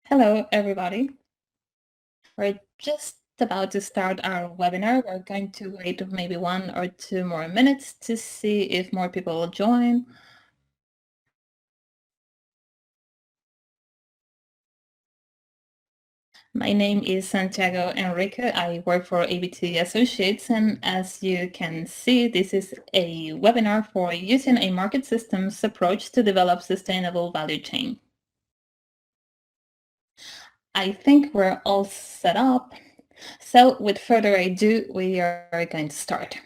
Hello, everybody. We're just about to start our webinar. We're going to wait maybe 1 or 2 more minutes to see if more people will join. My name is Santiago Enrique. I work for Abt Associates, and as you can see, this is a webinar for using a market systems approach to develop sustainable value chain. I think we're all set up. So with further ado, we are going to start.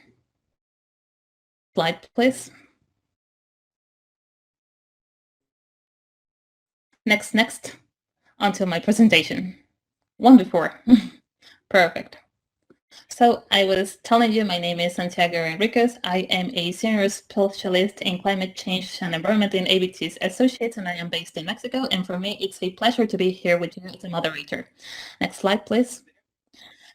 Slide, please. Next, onto my presentation. One before. Perfect. So I was telling you, my name is Santiago Enriquez. I am a senior specialist in climate change and environment in Abt Associates, and I am based in Mexico. And for me, it's a pleasure to be here with you as a moderator. Next slide, please.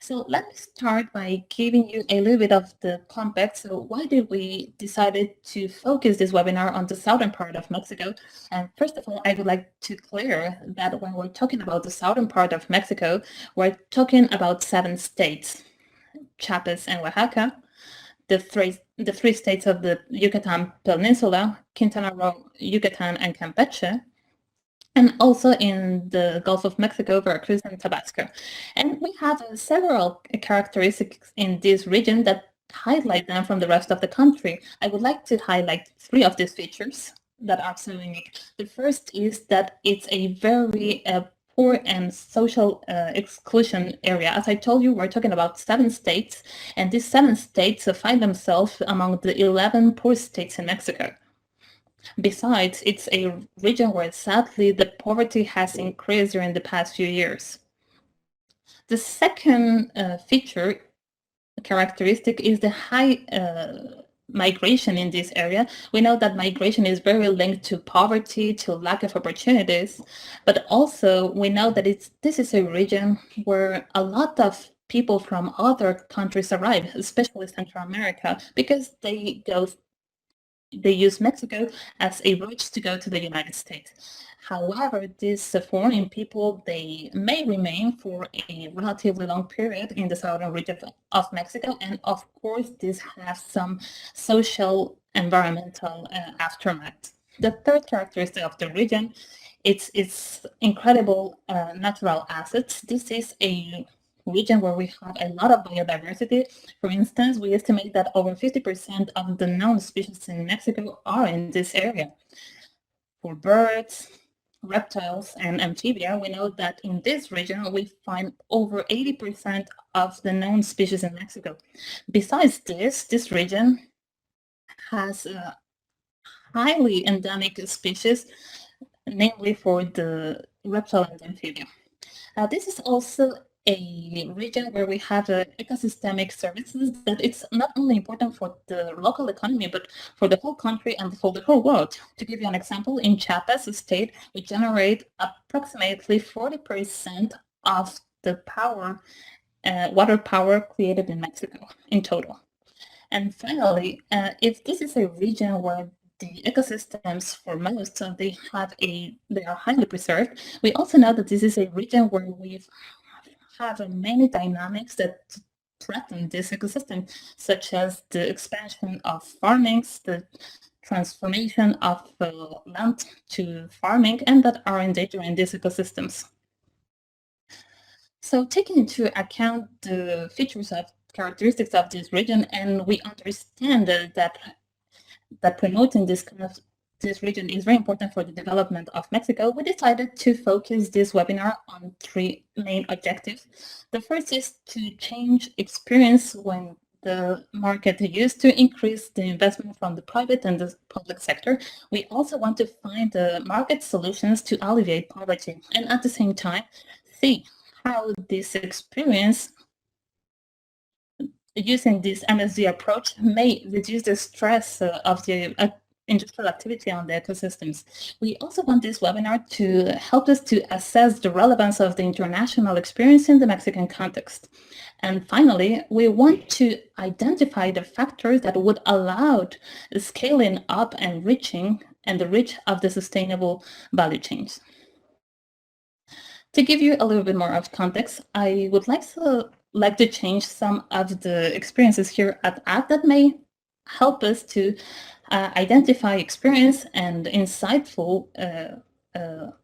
So let me start by giving you a little bit of the context. So why did we decided to focus this webinar on the southern part of Mexico? And first of all, I would like to clear that when we're talking about the southern part of Mexico, we're talking about 7 states, Chiapas and Oaxaca, the three states of the Yucatan Peninsula, Quintana Roo, Yucatan, and Campeche, and also in the Gulf of Mexico, Veracruz, and Tabasco. And we have several characteristics in this region that highlight them from the rest of the country. I would like to highlight 3 of these features that are so unique. The first is that it's a very poor and social exclusion area. As I told you, we're talking about 7 states, and these 7 states find themselves among the 11 poor states in Mexico. Besides, it's a region where sadly the poverty has increased during the past few years. The second feature characteristic is the high migration in this area. We know that migration is very linked to poverty, to lack of opportunities, but also we know that this is a region where a lot of people from other countries arrive, especially Central America, because they use Mexico as a route to go to the United States. However, these foreign people, they may remain for a relatively long period in the southern region of Mexico, and of course, this has some social, environmental aftermath. The third characteristic of the region, it's incredible natural assets. This is a region where we have a lot of biodiversity. For instance, we estimate that over 50% of the known species in Mexico are in this area. For birds, reptiles, and amphibia, we know that in this region we find over 80% of the known species in Mexico. Besides this region has highly endemic species, namely for the reptile and amphibia. This is also a region where we have ecosystemic services that it's not only important for the local economy, but for the whole country and for the whole world. To give you an example, in Chiapas state, we generate approximately 40% of the power, water power created in Mexico in total. And finally, if this is a region where the ecosystems for most they are highly preserved, we also know that this is a region where we have many dynamics that threaten this ecosystem, such as the expansion of farmings, the transformation of land to farming, and that are endangering these ecosystems. So taking into account the features of characteristics of this region, and we understand that promoting this region is very important for the development of Mexico, we decided to focus this webinar on 3 main objectives. The first is to change experience when the market used to increase the investment from the private and the public sector. We also want to find the market solutions to alleviate poverty, and at the same time, see how this experience using this MSD approach may reduce the stress of the industrial activity on the ecosystems. We also want this webinar to help us to assess the relevance of the international experience in the Mexican context. And finally, we want to identify the factors that would allow the scaling up and the reach of the sustainable value chains. To give you a little bit more of context, I would like to change some of the experiences here at Abt that may help us to identify experience and insightful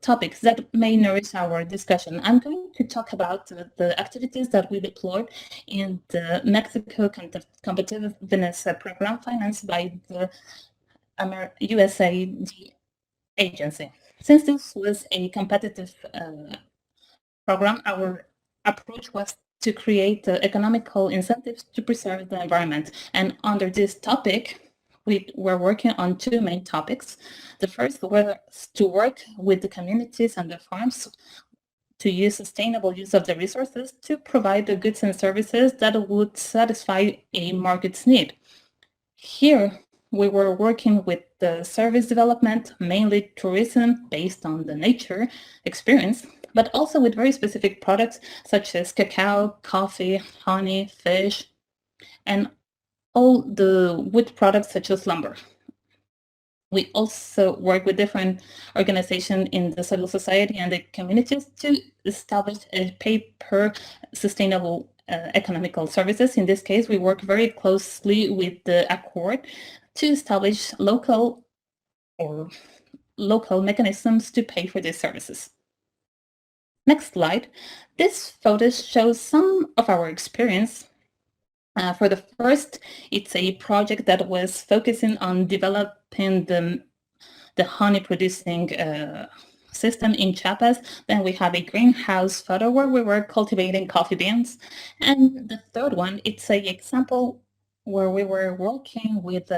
topics that may nourish our discussion. I'm going to talk about the activities that we deployed in the Mexico Competitiveness Program financed by the USAID agency. Since this was a competitive program, our approach was to create economical incentives to preserve the environment. And under this topic, we were working on two main topics. The first was to work with the communities and the farms to use sustainable use of the resources to provide the goods and services that would satisfy a market's need. Here, we were working with the service development, mainly tourism based on the nature experience, but also with very specific products such as cacao, coffee, honey, fish, and all the wood products such as lumber. We also work with different organizations in the civil society and the communities to establish a pay-per sustainable economical services. In this case, we work very closely with the Accord to establish local mechanisms to pay for these services. Next slide. This photo shows some of our experience. For the first, it's a project that was focusing on developing the honey producing system in Chiapas. Then we have a greenhouse photo where we were cultivating coffee beans. And the third one, it's an example where we were working with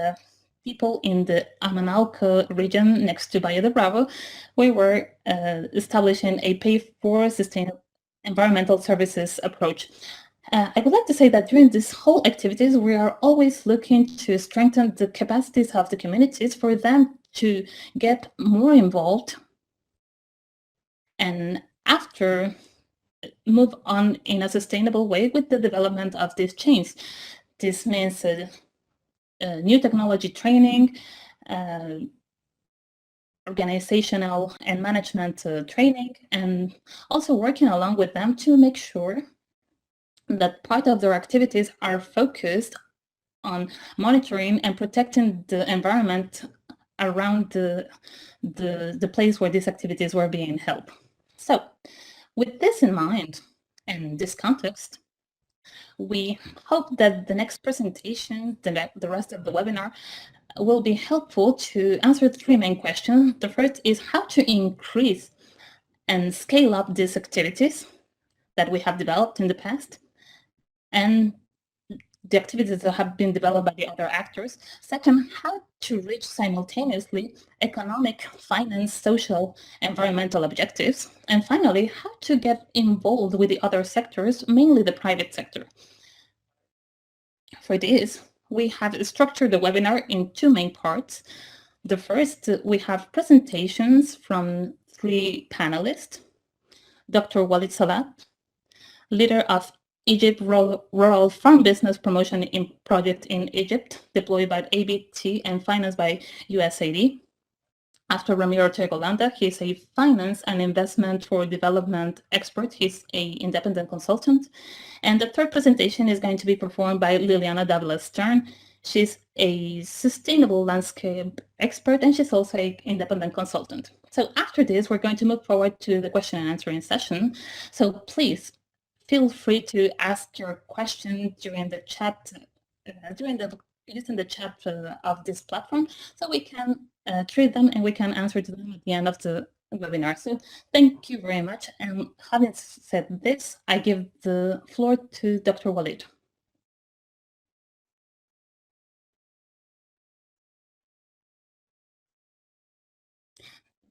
people in the Amanalco region next to Valle de Bravo. We were establishing a pay for sustainable environmental services approach. I would like to say that during this whole activities, we are always looking to strengthen the capacities of the communities for them to get more involved and after move on in a sustainable way with the development of this change. This means new technology training, organizational and management training, and also working along with them to make sure that part of their activities are focused on monitoring and protecting the environment around the place where these activities were being held. So with this in mind and this context, we hope that the next presentation, the rest of the webinar, will be helpful to answer three main questions. The first is how to increase and scale up these activities that we have developed in the past, and the activities that have been developed by the other actors. Second, how to reach simultaneously economic, finance, social, environmental objectives. And finally, how to get involved with the other sectors, mainly the private sector. For this, we have structured the webinar in two main parts. The first, we have presentations from three panelists. Dr. Walid Salat, leader of Egypt Rural Farm Business Promotion Project in Egypt, deployed by Abt and financed by USAID. After Ramiro Tegolanda, he's a finance and investment for development expert. He's an independent consultant. And the third presentation is going to be performed by Liliana Davila Stern. She's a sustainable landscape expert, and she's also an independent consultant. So after this, we're going to move forward to the question and answering session. So please feel free to ask your question during the chat, using the chat of this platform, so we can treat them and we can answer to them at the end of the webinar. So thank you very much. And having said this, I give the floor to Dr. Walid.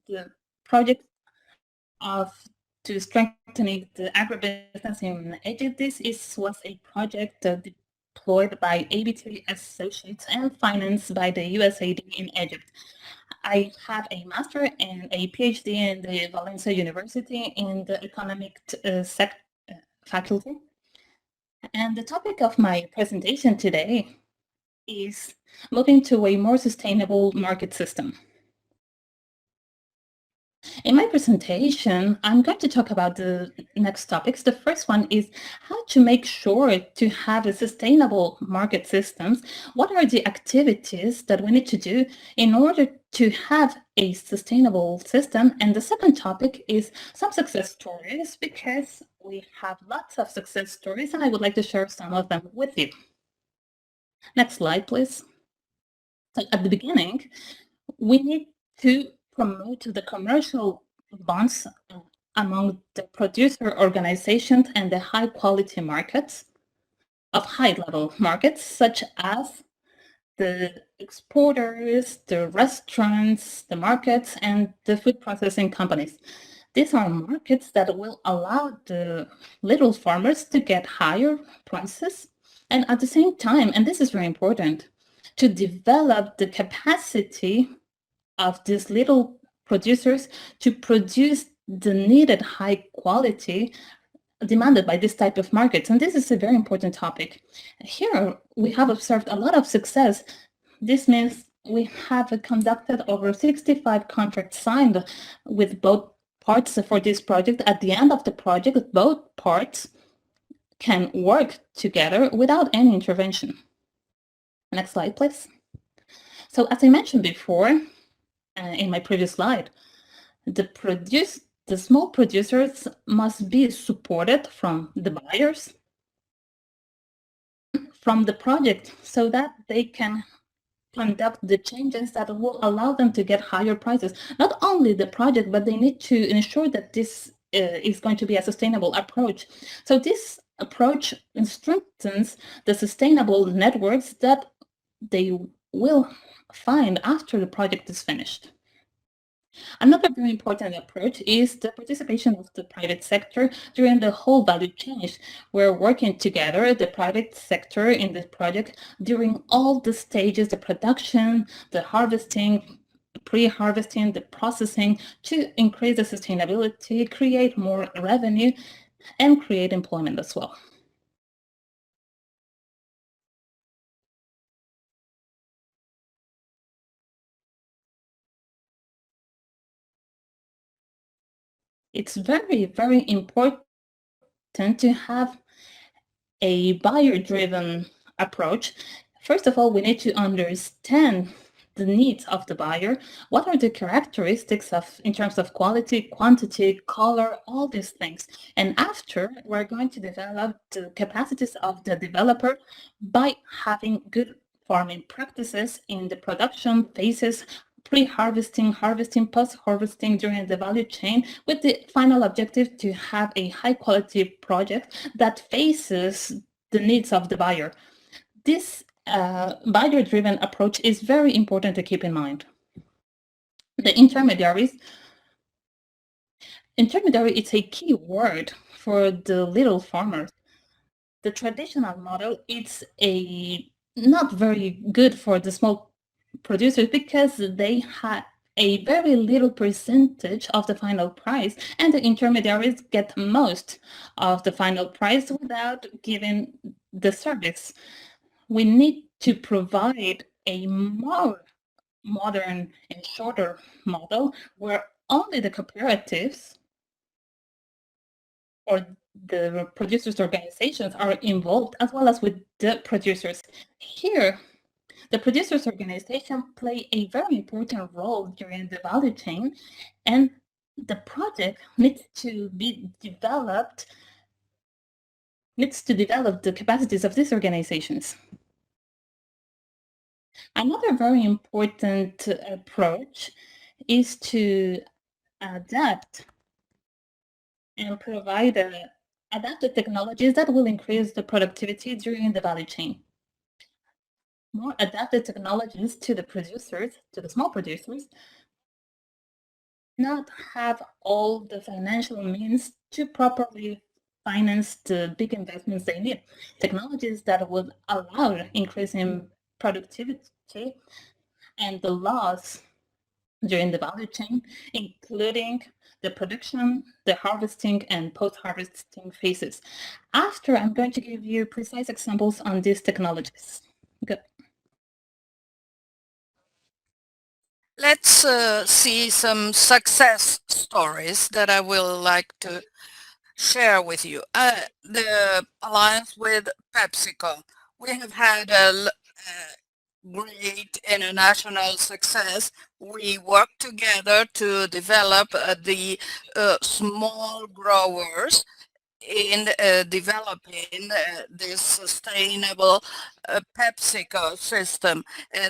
The project to strengthening the agribusiness in Egypt, was a project deployed by Abt Associates and financed by the USAID in Egypt. I have a master and a PhD in the Valencia University in the economic faculty. And the topic of my presentation today is moving to a more sustainable market system. In my presentation, I'm going to talk about the next topics. The first one is how to make sure to have a sustainable market systems. What are the activities that we need to do in order to have a sustainable system? And the second topic is some success stories, because we have lots of success stories and I would like to share some of them with you. Next slide, please. So at the beginning, we need to promote the commercial bonds among the producer organizations and the high quality markets of high level markets, such as the exporters, the restaurants, the markets, and the food processing companies. These are markets that will allow the little farmers to get higher prices, and at the same time, and this is very important, to develop the capacity of these little producers to produce the needed high quality demanded by this type of markets. And this is a very important topic. Here, we have observed a lot of success. This means we have conducted over 65 contracts signed with both parts for this project. At the end of the project, both parts can work together without any intervention. Next slide, please. So as I mentioned before, in my previous slide, the small producers must be supported from the buyers, from the project, so that they can conduct the changes that will allow them to get higher prices. Not only the project, but they need to ensure that this is going to be a sustainable approach. So this approach strengthens the sustainable networks that they will find after the project is finished. Another very important approach is the participation of the private sector during the whole value chain. We're working together, the private sector in this project, during all the stages, the production, the harvesting, pre-harvesting, the processing, to increase the sustainability, create more revenue, and create employment as well. It's very, very important to have a buyer-driven approach. First of all, we need to understand the needs of the buyer. What are the characteristics in terms of quality, quantity, color, all these things. And after, we're going to develop the capacities of the developer by having good farming practices in the production phases, pre-harvesting, harvesting, post-harvesting during the value chain, with the final objective to have a high-quality project that faces the needs of the buyer. This buyer-driven approach is very important to keep in mind. The intermediary is a key word for the little farmers. The traditional model is not very good for the small producers because they have a very little percentage of the final price, and the intermediaries get most of the final price without giving the service. We need to provide a more modern and shorter model where only the cooperatives or the producers' organizations are involved, as well as with the producers. Here, the producers' organization play a very important role during the value chain, and the project needs to develop the capacities of these organizations. Another very important approach is to adapt and provide adapted technologies that will increase the productivity during the value chain. More adapted technologies to the producers, to the small producers, not have all the financial means to properly finance the big investments they need. Technologies that would allow increasing productivity and the loss during the value chain, including the production, the harvesting, and post-harvesting phases. After, I'm going to give you precise examples on these technologies. Good. Let's see some success stories that I will like to share with you. The alliance with PepsiCo. We have had great international success. We work together to develop the small growers in developing this sustainable PepsiCo system.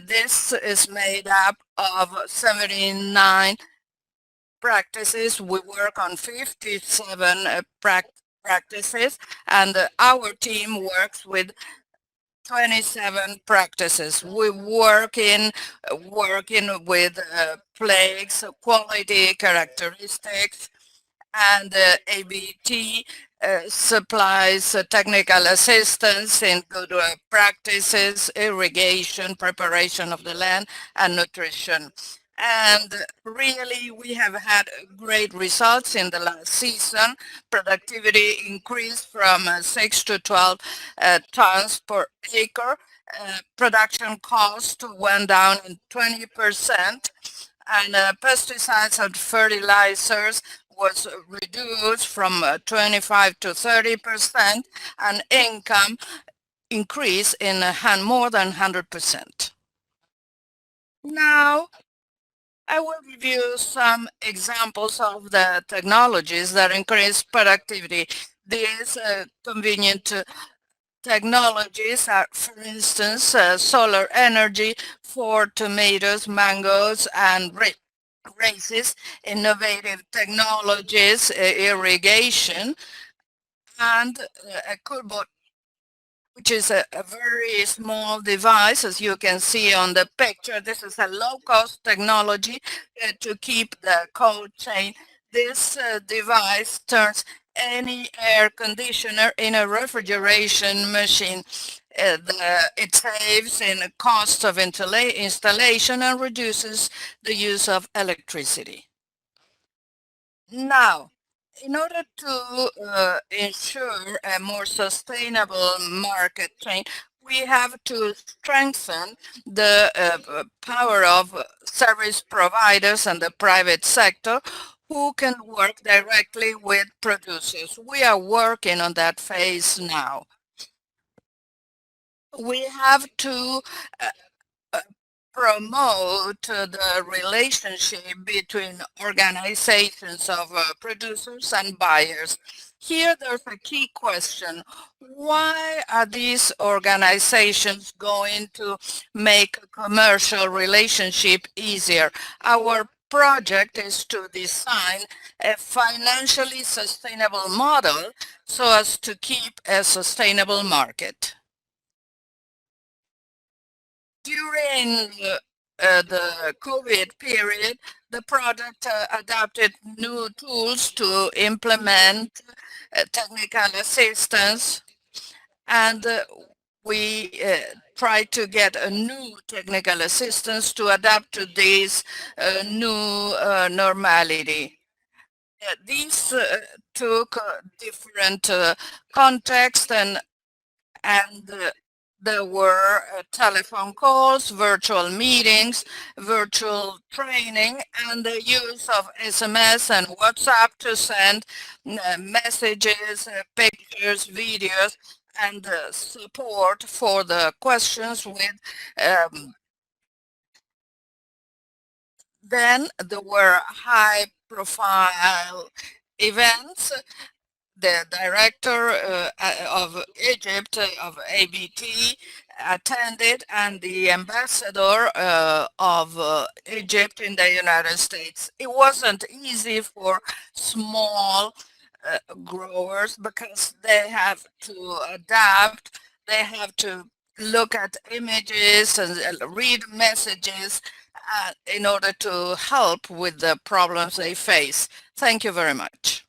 This is made up of 79 practices. We work on 57 practices, and our team works with 27 practices. We working with plagues, quality characteristics, and ABT supplies technical assistance in good practices, irrigation, preparation of the land, and nutrition. And really, we have had great results in the last season. Productivity increased from 6 to 12 tons per acre. Production cost went down in 20%, and pesticides and fertilizers was reduced from 25 to 30%, and income increased in more than 100%. Now, I will give you some examples of the technologies that increase productivity. These convenient technologies are, for instance, solar energy for tomatoes, mangoes, and races, innovative technologies, irrigation, and a cobot, which is a very small device, as you can see on the picture. This is a low-cost technology to keep the cold chain. This device turns any air conditioner in a refrigeration machine. It saves in the cost of installation and reduces the use of electricity. Now, in order to ensure a more sustainable market chain, we have to strengthen the power of service providers and the private sector who can work directly with producers. We are working on that phase now. We have to uh, uh, promote the relationship between organizations of producers and buyers. Here there's a key question. Why are these organizations going to make a commercial relationship easier? Our project is to design a financially sustainable model so as to keep a sustainable market. During the COVID period, the product adopted new tools to implement technical assistance, and we tried to get a new technical assistance to adapt to this new normality. These took different context, and there were telephone calls, virtual meetings, virtual training, and the use of SMS and WhatsApp to send messages, pictures, videos, and support for the questions with. Then there were high profile events. The director of Egypt of ABT attended, and the ambassador of Egypt in the United States. It wasn't easy for small growers because they have to adapt, they have to look at images and read messages in order to help with the problems they face. Thank you very much.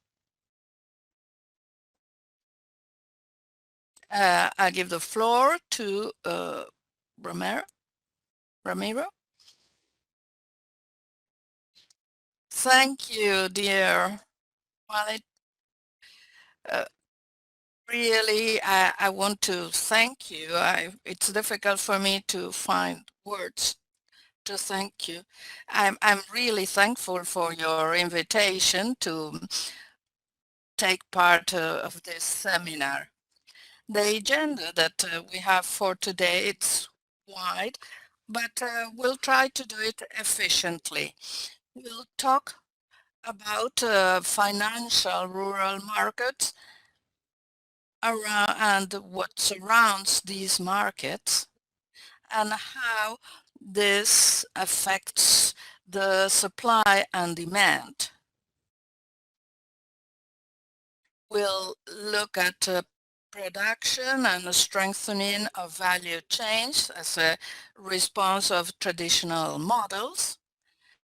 I give the floor to Romero. Ramiro. Thank you, dear. Well, uh, really, I want to thank you. It's difficult for me to find words. to thank you. I'm really thankful for your invitation to take part of this seminar. The agenda that we have for today, it's wide, but we'll try to do it efficiently. We'll talk about financial rural markets around and what surrounds these markets and how this affects the supply and demand. We'll look at production and the strengthening of value chains as a response of traditional models.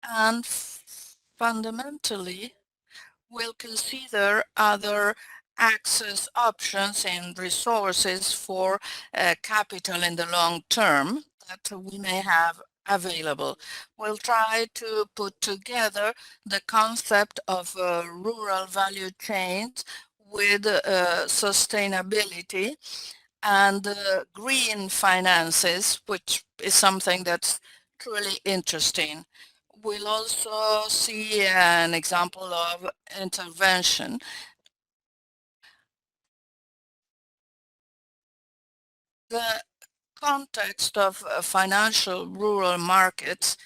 And fundamentally, we'll consider other access options and resources for capital in the long term that we may have available. We'll try to put together the concept of rural value chains with sustainability and green finances, which is something that's truly interesting. We'll also see an example of intervention. The context of financial rural markets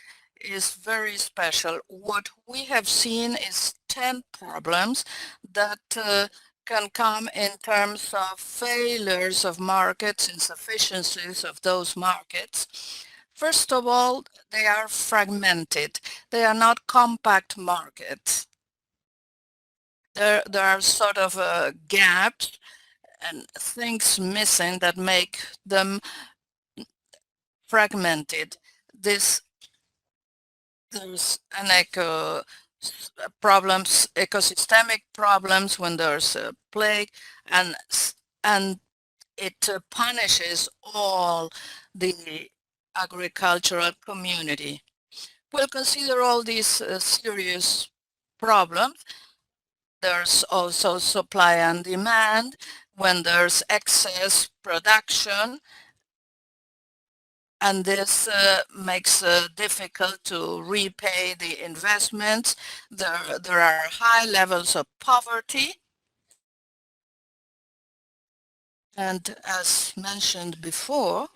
is very special. What we have seen is 10 problems that can come in terms of failures of markets, insufficiencies of those markets. First of all, they are fragmented. They are not compact markets. There are sort of gaps and things missing that make them fragmented. There's an problems, ecosystemic problems when there's a plague, and it punishes all the agricultural community. We'll consider all these serious problems. There's also supply and demand. When there's excess production, and this makes difficult to repay the investments. There are high levels of poverty. And as mentioned before, I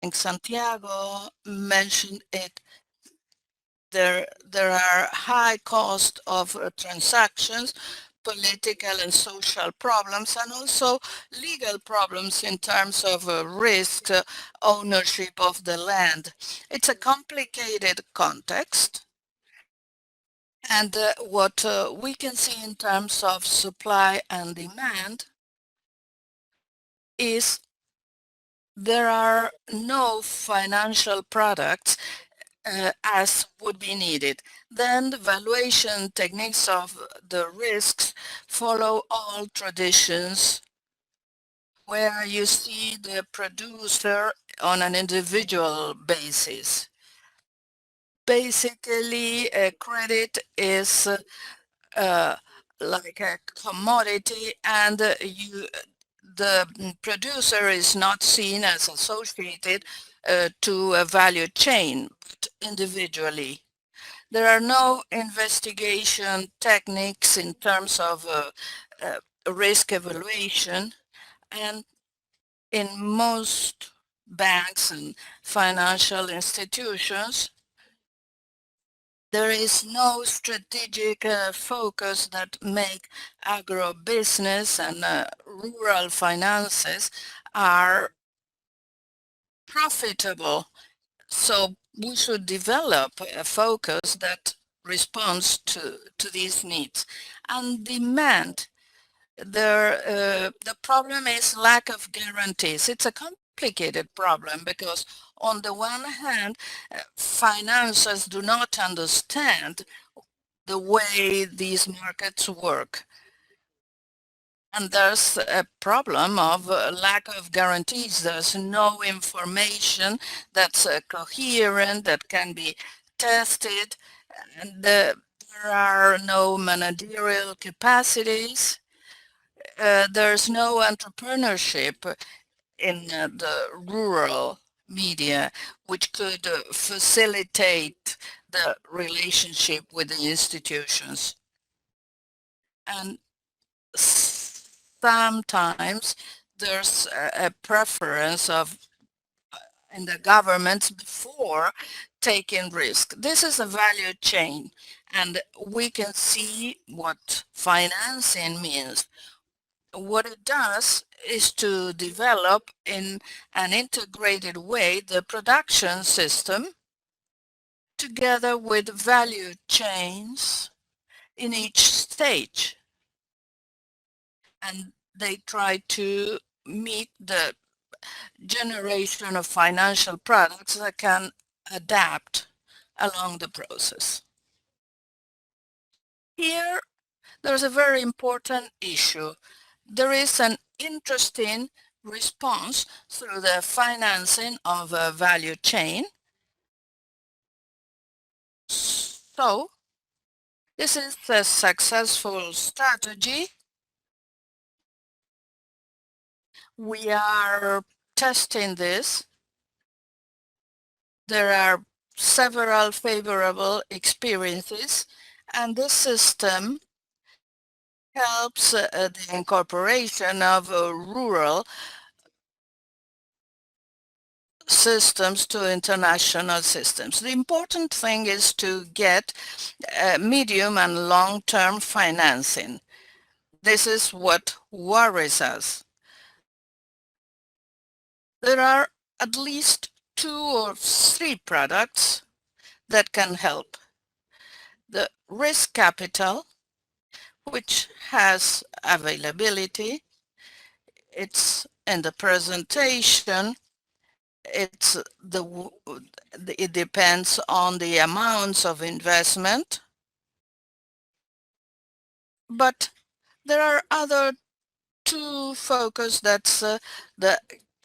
think Santiago mentioned it, there are high cost of transactions, political and social problems, and also legal problems in terms of risk, ownership of the land. It's a complicated context. And what we can see in terms of supply and demand is there are no financial products as would be needed. Then the valuation techniques of the risks follow all traditions where you see the producer on an individual basis. Basically, credit is like a commodity, and the producer is not seen as associated to a value chain, but individually. There are no investigation techniques in terms of risk evaluation, and in most banks and financial institutions, there is no strategic focus that make agribusiness and rural finances are profitable. So we should develop a focus that responds to these needs. And demand, the problem is lack of guarantees. It's a complicated problem because on the one hand, financiers do not understand the way these markets work. And there's a problem of lack of guarantees. There's no information that's coherent, that can be tested, and there are no managerial capacities. There's no entrepreneurship in the rural media, which could facilitate the relationship with the institutions. And sometimes there's a preference of in the governments before taking risk. This is a value chain, and we can see what financing means. What it does is to develop in an integrated way the production system together with value chains in each stage. And they try to meet the generation of financial products that can adapt along the process. Here, there's a very important issue. There is an interesting response through the financing of a value chain. So, this is a successful strategy. We are testing this. There are several favorable experiences, and this system helps the incorporation of rural systems to international systems. The important thing is to get medium and long-term financing. This is what worries us. There are at least 2 or 3 products that can help. The risk capital, which has availability. It's in the presentation. It depends on the amounts of investment, but there are other 2 focus. That's the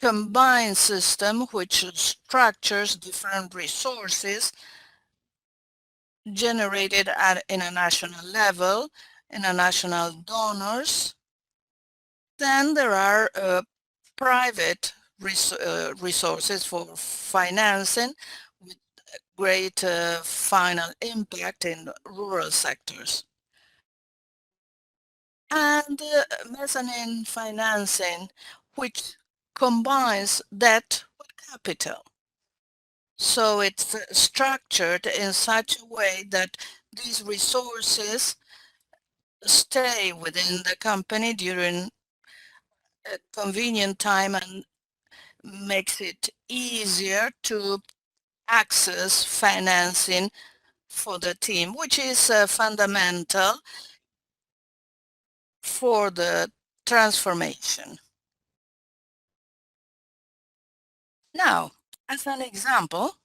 combined system, which structures different resources generated at international level, international donors. Then there are private resources for financing with great final impact in rural sectors. And mezzanine financing, which combines debt with capital. So it's structured in such a way that these resources stay within the company during a convenient time and makes it easier to access financing for the team, which is fundamental for the transformation. Now, as an example,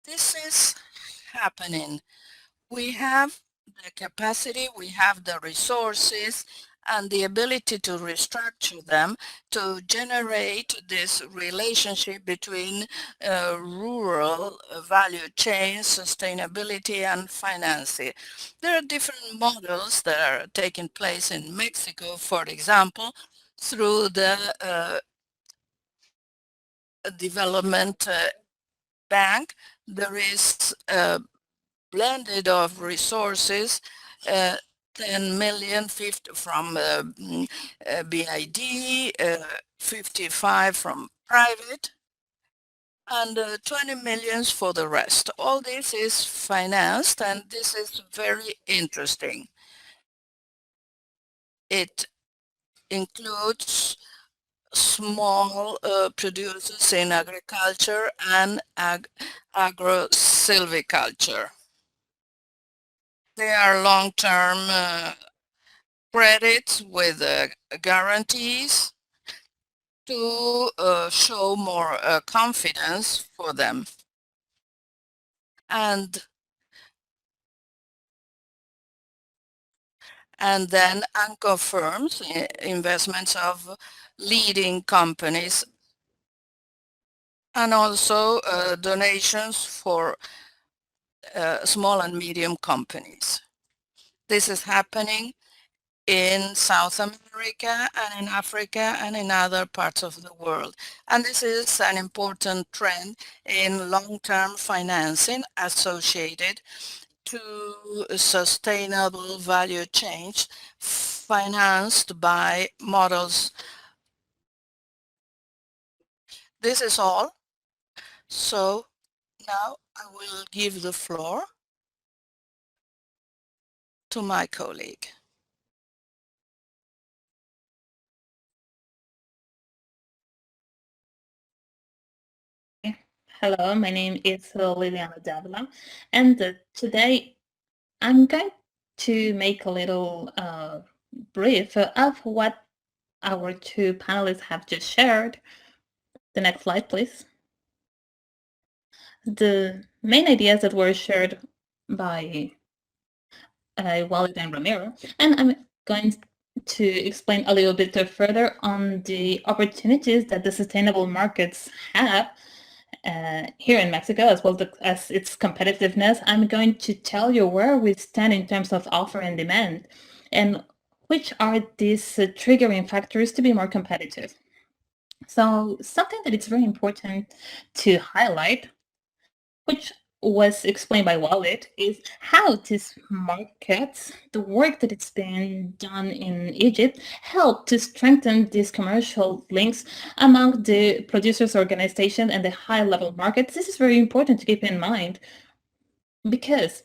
this is happening. We have the capacity, we have the resources, and the ability to restructure them to generate this relationship between rural value chains, sustainability, and financing. There are different models that are taking place in Mexico, for example, through the development bank. There is a blended of resources, 10 million 50 from BID, 55 from private, and 20 millions for the rest. All this is financed, and this is very interesting. It includes small producers in agriculture and agro-silviculture. They are long-term credits with guarantees to show more confidence for them. And then anchor firms, investments of leading companies, and also donations for small and medium companies. This is happening in South America and in Africa and in other parts of the world. And this is an important trend in long-term financing associated to sustainable value change financed by models. This is all. So now I will give the floor to my colleague. Hello, my name is Liliana Davila, and today I'm going to make a little brief of what our two panelists have just shared. The next slide, please. The main ideas that were shared by Walid and Ramiro, and I'm going to explain a little bit further on the opportunities that the sustainable markets have here in Mexico, as well as its competitiveness. I'm going to tell you where we stand in terms of offer and demand, and which are these triggering factors to be more competitive. So something that it's very important to highlight, which was explained by Wallet, is how these markets, the work that it's been done in Egypt, help to strengthen these commercial links among the producers' organization and the high-level markets. This is very important to keep in mind, because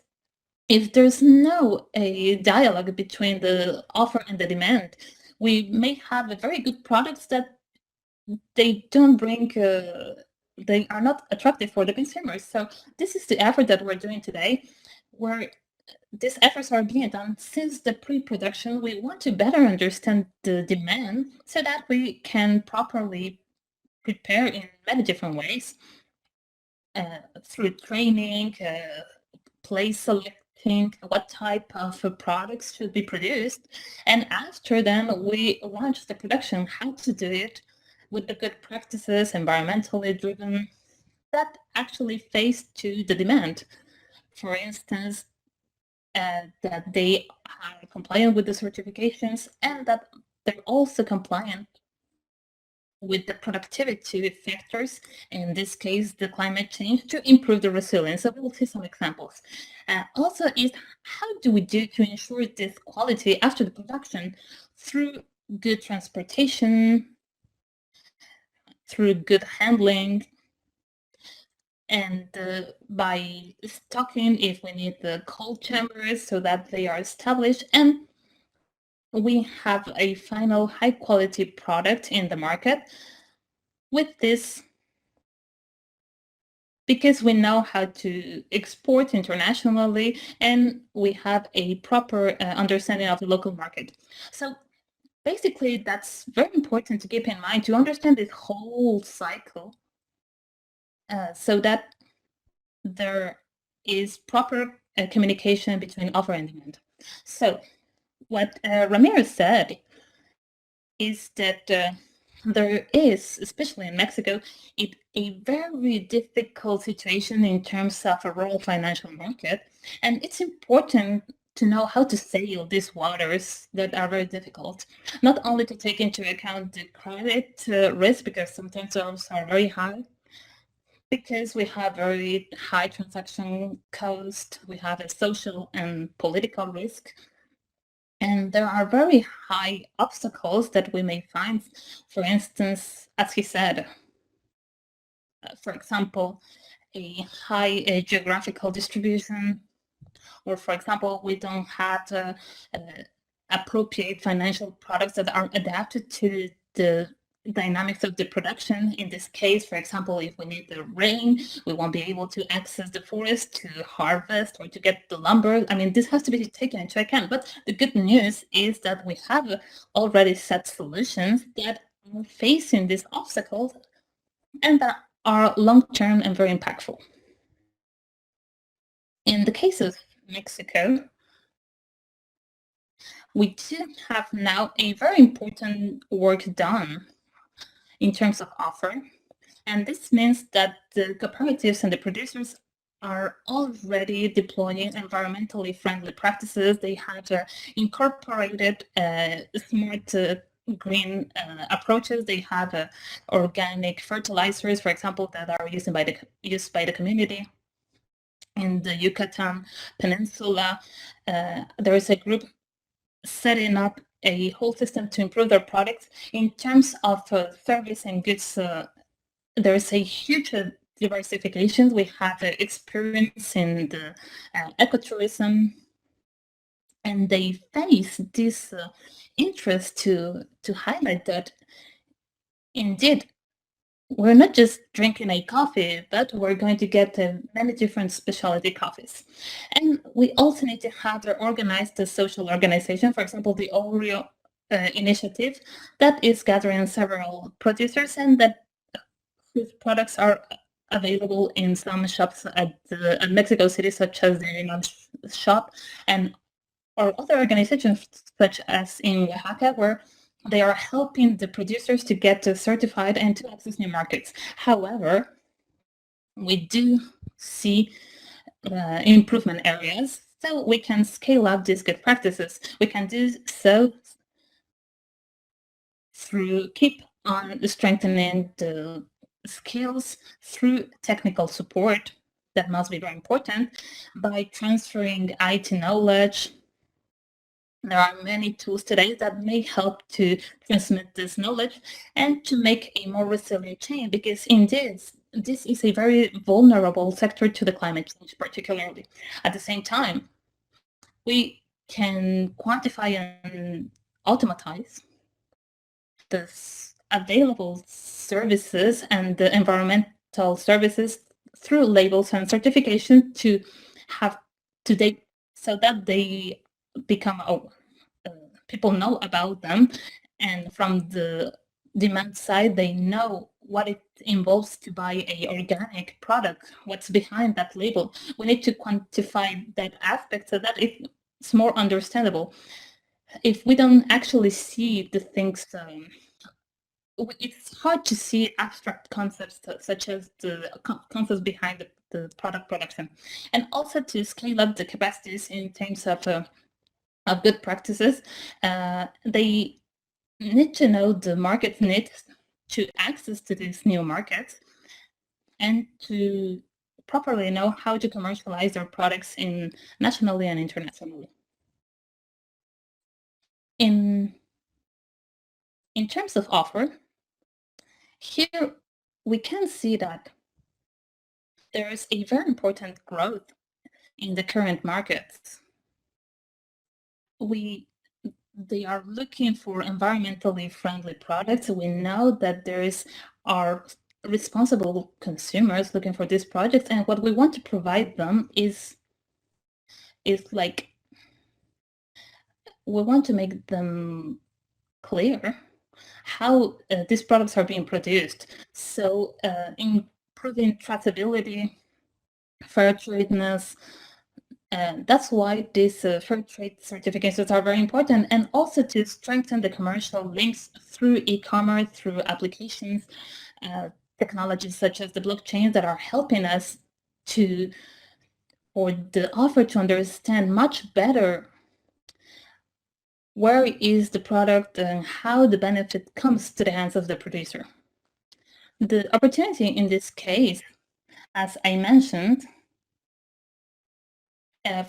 if there's no a dialogue between the offer and the demand, we may have a very good products that they don't bring they are not attractive for the consumers. So this is the effort that we're doing today, where these efforts are being done since the pre-production. We want to better understand the demand so that we can properly prepare in many different ways, through training, place selecting, what type of products should be produced, and after then we launch the production, how to do it with the good practices, environmentally driven, that actually face to the demand. For instance, that they are compliant with the certifications, and that they're also compliant with the productivity factors, in this case, the climate change, to improve the resilience. So we'll see some examples. Also is how do we do to ensure this quality after the production through good transportation, through good handling, and by stocking if we need the cold chambers so that they are established, and we have a final high quality product in the market with this, because we know how to export internationally and we have a proper understanding of the local market. So basically, that's very important to keep in mind, to understand this whole cycle, so that there is proper communication between offer and demand. So what Ramirez said is that there is, especially in Mexico, a very difficult situation in terms of a rural financial market, and it's important to know how to sail these waters that are very difficult. Not only to take into account the credit risk, because sometimes those are very high, because we have very high transaction cost, we have a social and political risk, and there are very high obstacles that we may find. For instance, as he said, for example, a high geographical distribution, or for example, we don't have appropriate financial products that are adapted to the dynamics of the production. In this case, for example, if we need the rain, we won't be able to access the forest to harvest or to get the lumber. I mean, this has to be taken into account. But the good news is that we have already set solutions that are facing these obstacles and that are long-term and very impactful. In the case of Mexico, we do have now a very important work done in terms of offer. And this means that the cooperatives and the producers are already deploying environmentally friendly practices. They have incorporated smart green approaches. They have organic fertilizers, for example, that are used by the community. In the Yucatan Peninsula, there is a group setting up a whole system to improve their products. In terms of service and goods, there is a huge diversification. We have experience in the ecotourism, and they face this interest to highlight that indeed we're not just drinking a coffee, but we're going to get many different specialty coffees. And we also need to have an organized social organization, for example, the Oreo initiative that is gathering several producers and that whose products are available in some shops at Mexico City, such as the Union shop, and or other organizations such as in Oaxaca, where they are helping the producers to get certified and to access new markets. However, we do see improvement areas, so we can scale up these good practices. We can do so through keep on strengthening the skills through technical support. That must be very important, by transferring IT knowledge. There are many tools today that may help to transmit this knowledge and to make a more resilient chain, because indeed, this is a very vulnerable sector to the climate change, particularly. At the same time, we can quantify and automatize the available services and the environmental services through labels and certification to have today, so that they become people know about them, and from the demand side they know what it involves to buy a organic product, what's behind that label. We need to quantify that aspect so that it's more understandable. If we don't actually see the things, it's hard to see abstract concepts such as the concepts behind the product production, and also to scale up the capacities in terms of good practices. They need to know the market needs to access to these new markets, and to properly know how to commercialize their products nationally and internationally. In terms of offer, here we can see that there is a very important growth in the current markets. They are looking for environmentally friendly products. We know that are responsible consumers looking for these projects, and what we want to provide them is like, we want to make them clear how these products are being produced. So improving traceability, fair tradeness, and that's why these fair trade certifications are very important, and also to strengthen the commercial links through e-commerce, through applications, technologies such as the blockchain that are helping us or the offer to understand much better where is the product and how the benefit comes to the hands of the producer. The opportunity in this case, as I mentioned,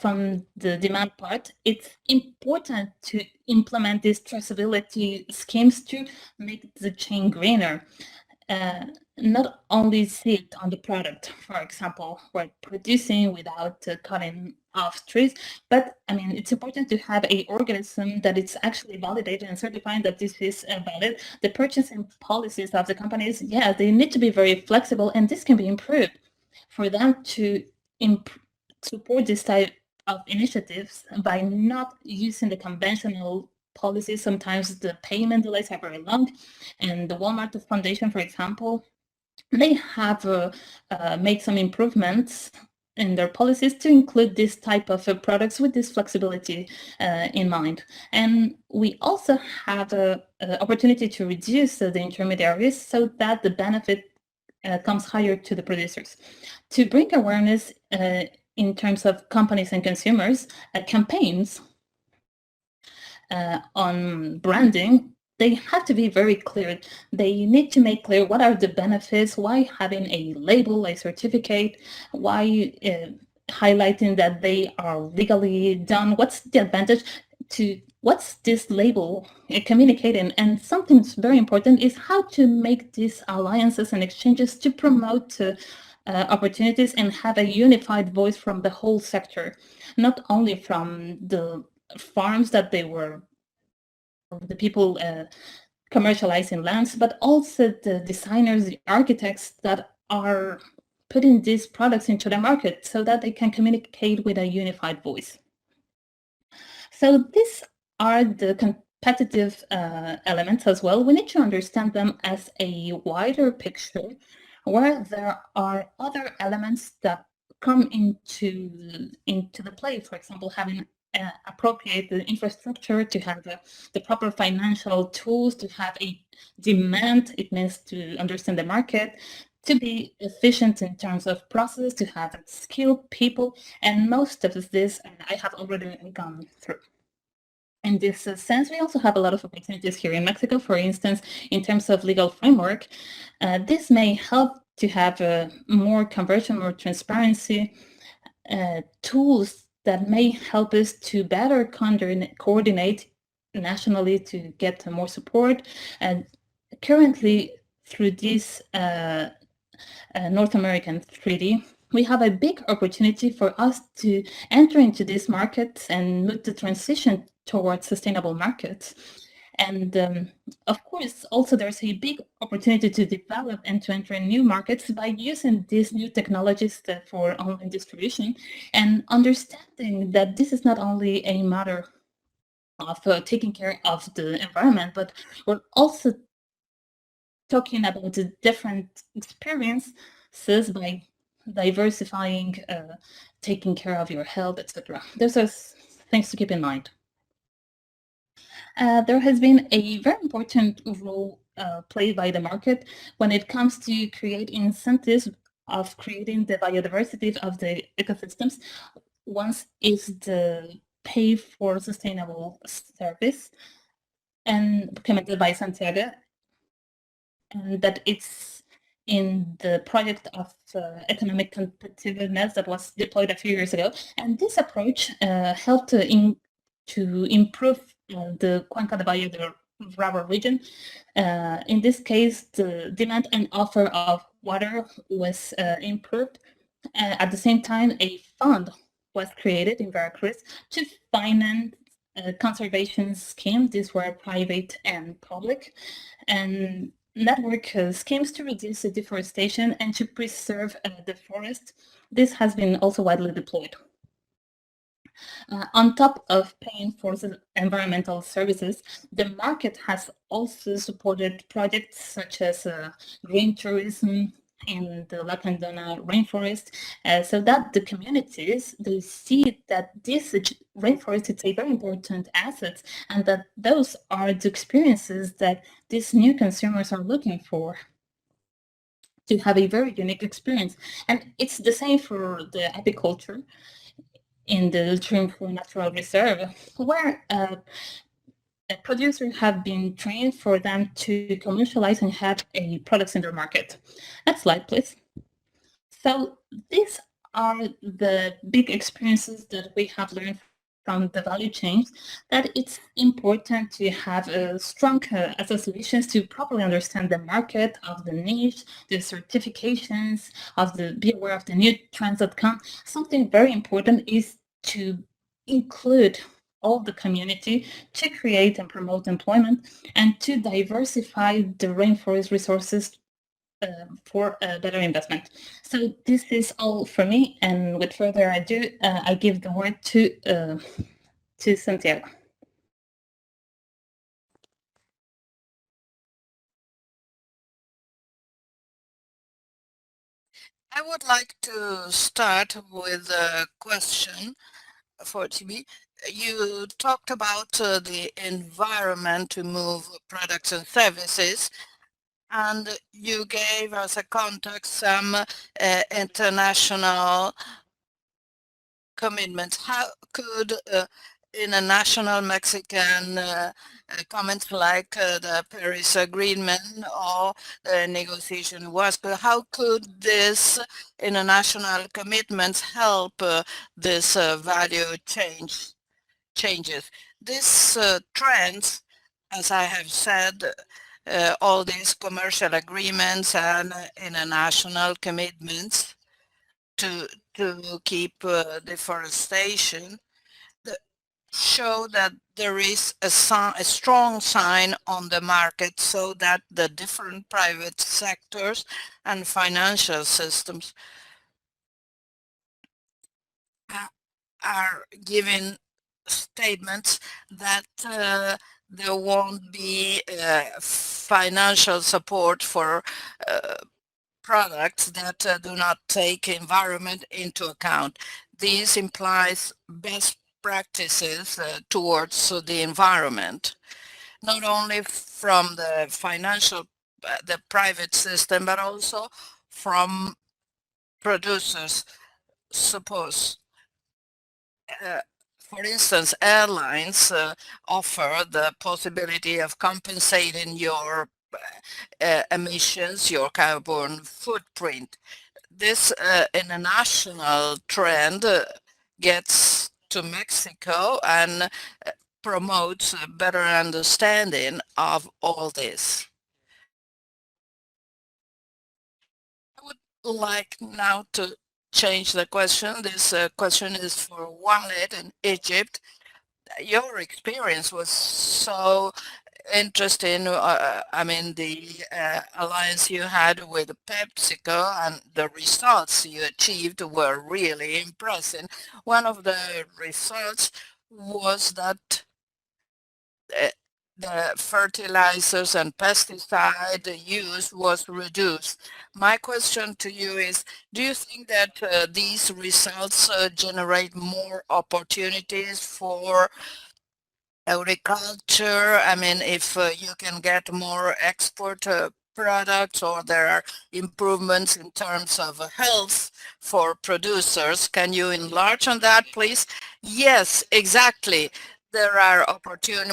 from the demand part, it's important to implement these traceability schemes to make the chain greener. Not only see it on the product, for example, we're producing without cutting off trees, but I mean, it's important to have an organism that it's actually validated and certifying that this is valid. The purchasing policies of the companies, yeah, they need to be very flexible, and this can be improved for them to support this type of initiatives by not using the conventional policies. Sometimes the payment delays are very long, and the Walmart Foundation, for example, they have made some improvements in their policies to include this type of products with this flexibility in mind. And we also have an opportunity to reduce the intermediaries so that the benefit comes higher to the producers. To bring awareness in terms of companies and consumers, campaigns on branding, they have to be very clear. They need to make clear what are the benefits, why having a label, a certificate, why highlighting that they are legally done, what's the advantage to what's this label communicating. And something very important is how to make these alliances and exchanges to promote opportunities and have a unified voice from the whole sector, not only from the farms that they were, the people commercializing lands, but also the designers, the architects that are putting these products into the market so that they can communicate with a unified voice. So these are the competitive elements as well. We need to understand them as a wider picture where there are other elements that come into the play. For example, having appropriate the infrastructure, to have the proper financial tools, to have a demand, it means to understand the market, to be efficient in terms of process, to have skilled people, and most of this I have already gone through. In this sense, we also have a lot of opportunities here in Mexico. For instance, in terms of legal framework, this may help to have more conversion, more transparency, tools that may help us to better coordinate nationally to get more support. And currently, through this North American treaty, we have a big opportunity for us to enter into these markets and move the transition towards sustainable markets. And of course, also there's a big opportunity to develop and to enter new markets by using these new technologies for online distribution, and understanding that this is not only a matter of taking care of the environment, but we're also talking about the different experiences by diversifying, taking care of your health, etc. Those are things to keep in mind. There has been a very important role played by the market when it comes to create incentives of creating the biodiversity of the ecosystems. Once is the pay for sustainable service, and commented by Santiago, and that it's in the project of economic competitiveness that was deployed a few years ago. And this approach helped to improve the Cuenca de Valle de Bravo region. In this case, the demand and offer of water was improved. At the same time, a fund was created in Veracruz to finance conservation schemes. These were private and public, and network schemes to reduce the deforestation and to preserve the forest. This has been also widely deployed. On top of paying for the environmental services, the market has also supported projects such as green tourism in the Lacandona rainforest, so that the communities, they see that this rainforest is a very important asset, and that those are the experiences that these new consumers are looking for, to have a very unique experience. And it's the same for the apiculture in the Longterm Natural Reserve, where producers have been trained for them to commercialize and have a products in their market. Next slide, please. So these are the big experiences that we have learned from the value chains, that it's important to have strong associations to properly understand the market of the niche, the certifications, be aware of the new trends that come. Something very important is to include all the community to create and promote employment, and to diversify the rainforest resources for a better investment. So this is all for me, and with further ado, I give the word to Santiago. I would like to start with a question for TB. You talked about the environment to move products and services. And you gave as a context some international commitments. How could in a national Mexican comment like the Paris Agreement or the negotiation in Wasco, how could this international commitments help this value changes? This trends, as I have said, all these commercial agreements and international commitments to keep deforestation that show that there is a strong sign on the market so that the different private sectors and financial systems a- are giving statements that there won't be financial support for uh, products that do not take environment into account. This implies best practices towards the environment, not only from the financial, the private system, but also from producers. Suppose, uh, for instance, airlines offer the possibility of compensating your emissions, your carbon footprint. This international trend gets to Mexico and promotes a better understanding of all this. I would like now to change the question. This question is for Walid in Egypt. Your experience was so interesting. I mean, the alliance you had with PepsiCo and the results you achieved were really impressive. One of the results was that uh, the fertilizers and pesticide use was reduced. My question to you is, do you think that these results generate more opportunities for agriculture? I mean, if you can get more export products or there are improvements in terms of health for producers, can you enlarge on that, please? Yes, exactly. There are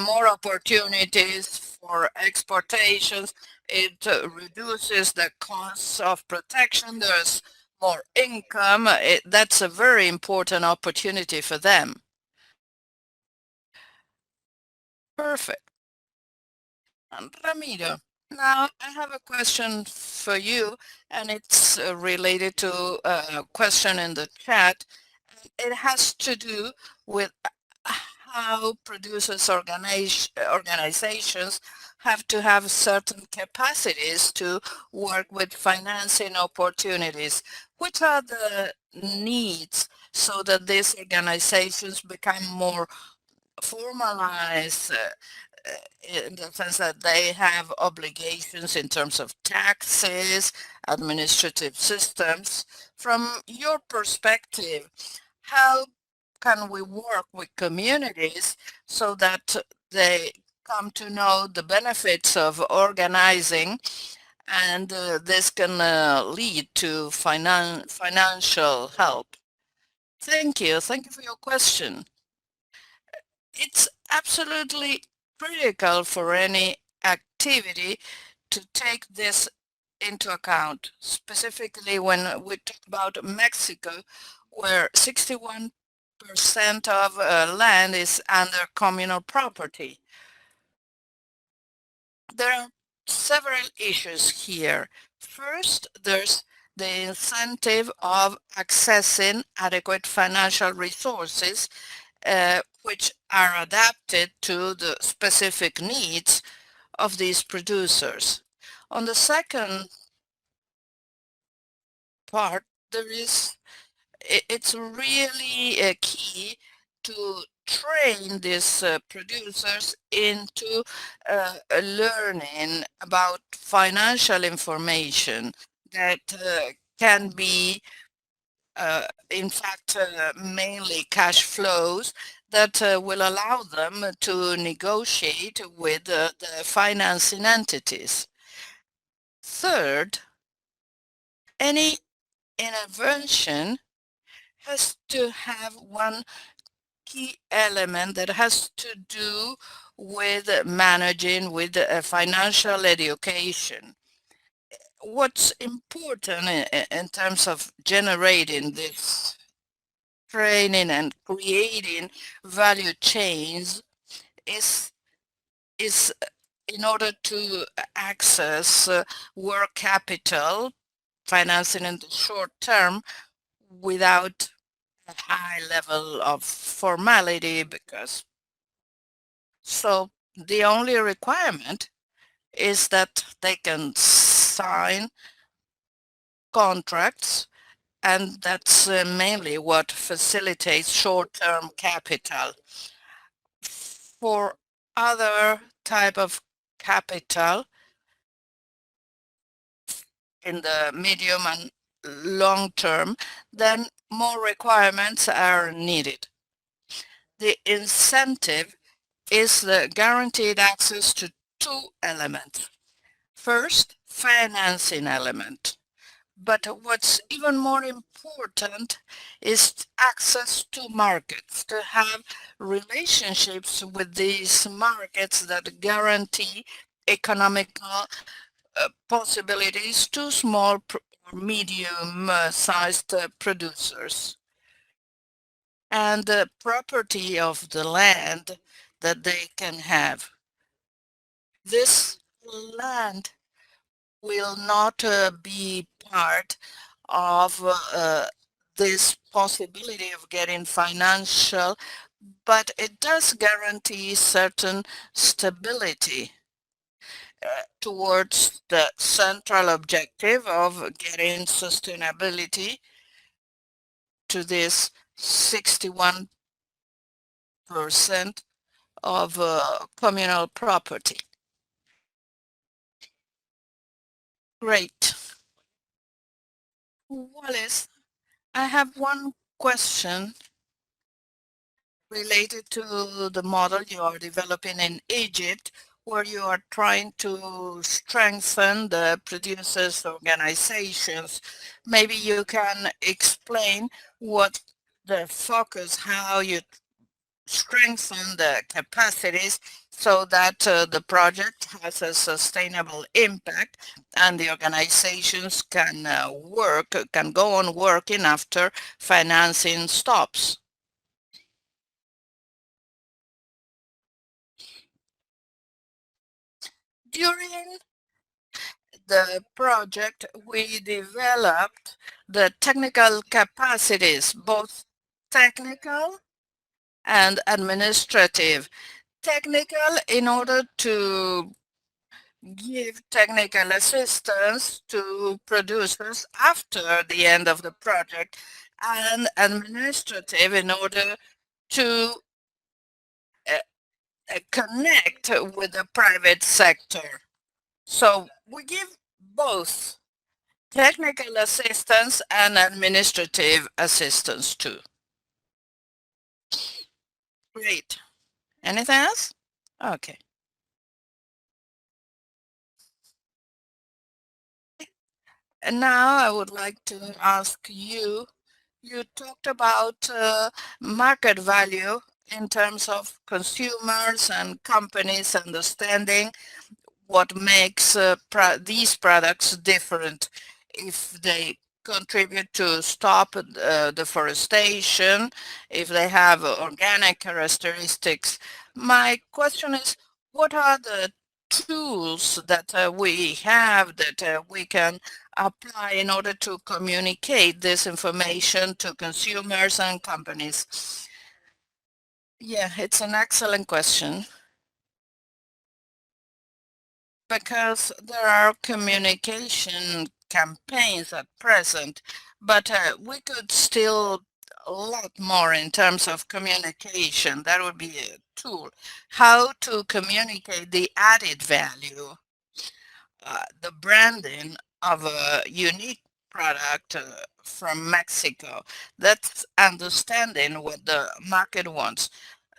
more opportunities for exportations. It reduces the costs of protection. There's more income. That's a very important opportunity for them. Perfect. Ramiro, now I have a question for you, and it's related to a question in the chat. It has to do with how producers organizations have to have certain capacities to work with financing opportunities. Which are the needs so that these organizations become more formalized in the sense that they have obligations in terms of taxes, administrative systems. From your perspective, how can we work with communities so that they come to know the benefits of organizing and this can lead to financial help? Thank you. Thank you for your question. It's absolutely critical for any activity to take this into account, specifically when we talk about Mexico, where 61% of land is under communal property. There are several issues here. First, there's the incentive of accessing adequate financial resources which are adapted to the specific needs of these producers. On the second part, it's really key to train these producers into learning about financial information that can be in fact, mainly cash flows that will allow them to negotiate with the financing entities. Third, any intervention has to have one key element that has to do with managing with financial education. What's important in terms of generating this training and creating value chains is is in order to access work capital financing in the short term without a high level of formality, because so the only requirement is that they can sign contracts, and that's mainly what facilitates short-term capital. For other type of capital in the medium and long term, then more requirements are needed. The incentive is the guaranteed access to two elements. First, financing element. But what's even more important is access to markets, to have relationships with these markets that guarantee economical possibilities to small or medium-sized producers. And the property of the land that they can have. This land will not be part of this possibility of getting financial, but it does guarantee certain stability towards the central objective of getting sustainability to this 61% of communal property. Great. Wallace, I have one question related to the model you are developing in Egypt, where you are trying to strengthen the producers' organizations. Maybe you can explain what the focus, how you strengthen the capacities so that the project has a sustainable impact and the organizations can go on working after financing stops. During the project, we developed the technical capacities, both technical and administrative. Technical in order to give technical assistance to producers after the end of the project, and administrative in order to connect with the private sector. So we give both technical assistance and administrative assistance too. Great. Anything else? Okay. And now I would like to ask you, you talked about market value in terms of consumers and companies understanding what makes these products different, if they contribute to stop deforestation, if they have organic characteristics. My question is, what are the tools that we have that we can apply in order to communicate this information to consumers and companies? Yeah, it's an excellent question, because there are communication campaigns at present, but we could still a lot more in terms of communication. That would be a tool. How to communicate the added value, the branding of a unique product from Mexico. That's understanding what the market wants.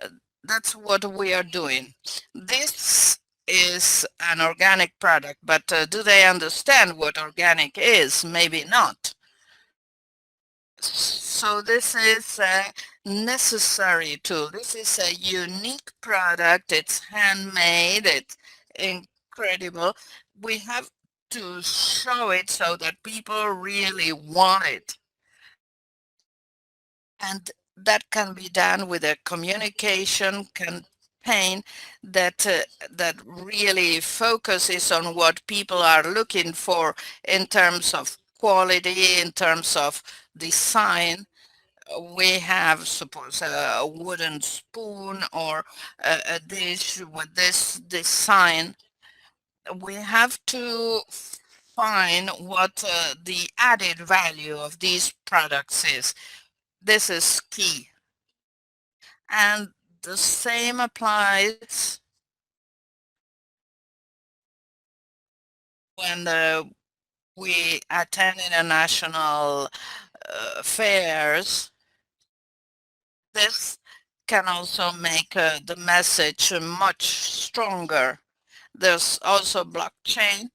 Uh, That's what we are doing. This is an organic product, but do they understand what organic is? Maybe not. So this is a necessary tool. This is a unique product. It's handmade. It's incredible. We have to show it so that people really want it. And that can be done with a communication campaign that really focuses on what people are looking for in terms of quality, in terms of design. We have, suppose, a wooden spoon or a dish with this design. We have to find what the added value of these products is. This is key. And the same applies when we attend international fairs. This can also make the message much stronger. There's also blockchain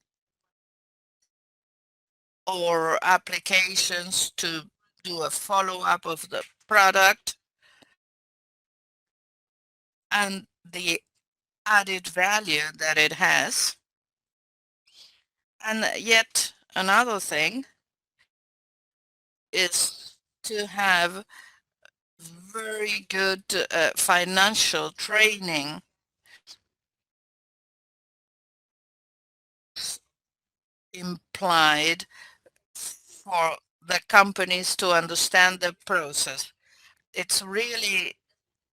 or applications to do a follow-up of the product and the added value that it has. And yet another thing is to have very good financial training implied for the companies to understand the process. It's really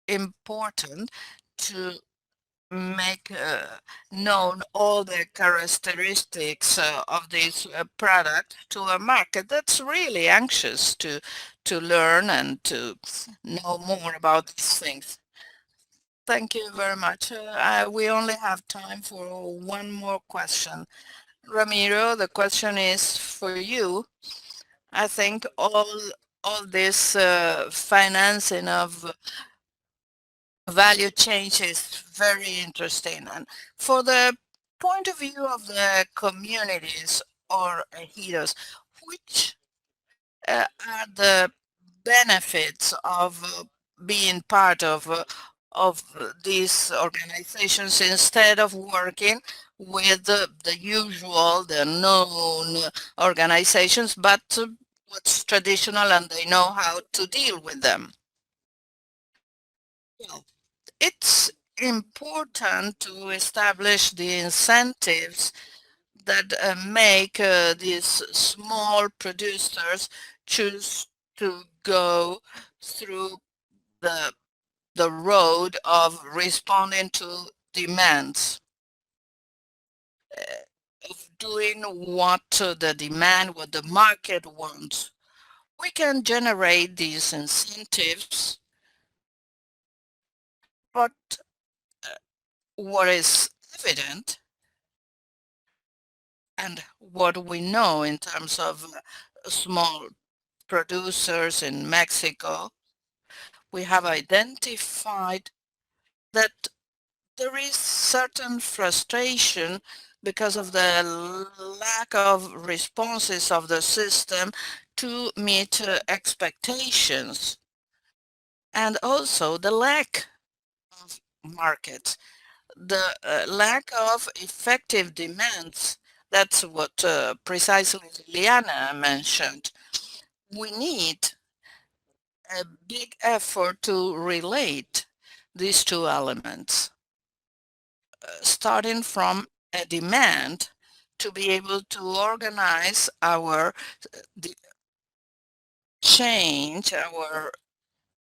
important to make known all the characteristics of this product to a market that's really anxious to learn and to know more about these things. Thank you very much. We only have time for one more question. Ramiro, the question is for you. I think all this financing of value change is very interesting. And for the point of view of the communities or heroes, which are the benefits of being part of these organizations instead of working with the usual, the known organizations, but what's traditional and they know how to deal with them? Well, it's important to establish the incentives that make these small producers choose to go through the the road of responding to demands, of doing what the demand, what the market wants. We can generate these incentives, but what is evident and what we know in terms of small producers in Mexico, we have identified that there is certain frustration because of the lack of responses of the system to meet expectations, and also the lack of markets, the lack of effective demands. That's what precisely Liana mentioned. We need a big effort to relate these two elements, starting from a demand to be able to organize our change, our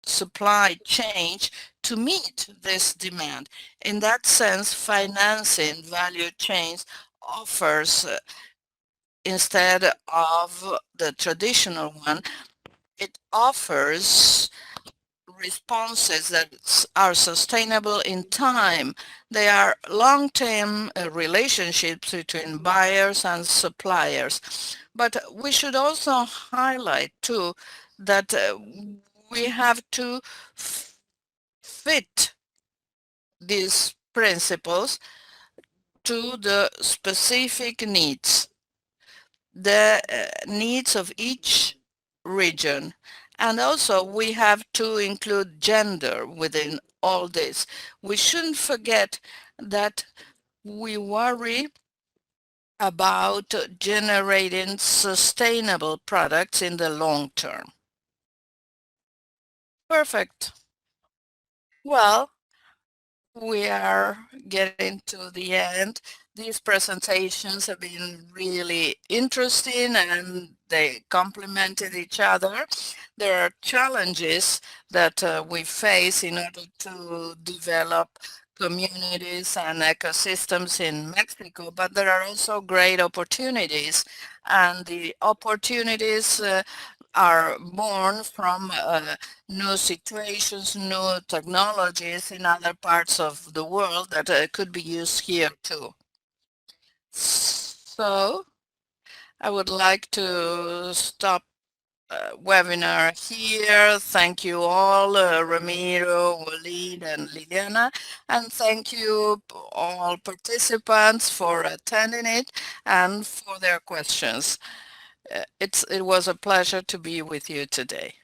supply chain to meet this demand. In that sense, financing value chains offers, instead of the traditional one, it offers responses that are sustainable in time. They are long-term relationships between buyers and suppliers. But we should also highlight too that we have to fit these principles to the specific needs, the needs of each region. And also we have to include gender within all this. We shouldn't forget that we worry about generating sustainable products in the long term. Perfect. Well, we are getting to the end. These presentations have been really interesting and they complemented each other. There are challenges that we face in order to develop communities and ecosystems in Mexico, but there are also great opportunities. And the opportunities are born from new situations, new technologies in other parts of the world that could be used here too. So I would like to stop webinar here. Thank you all, Ramiro, Walid, and Liliana, and thank you all participants for attending it and for their questions. It was a pleasure to be with you today.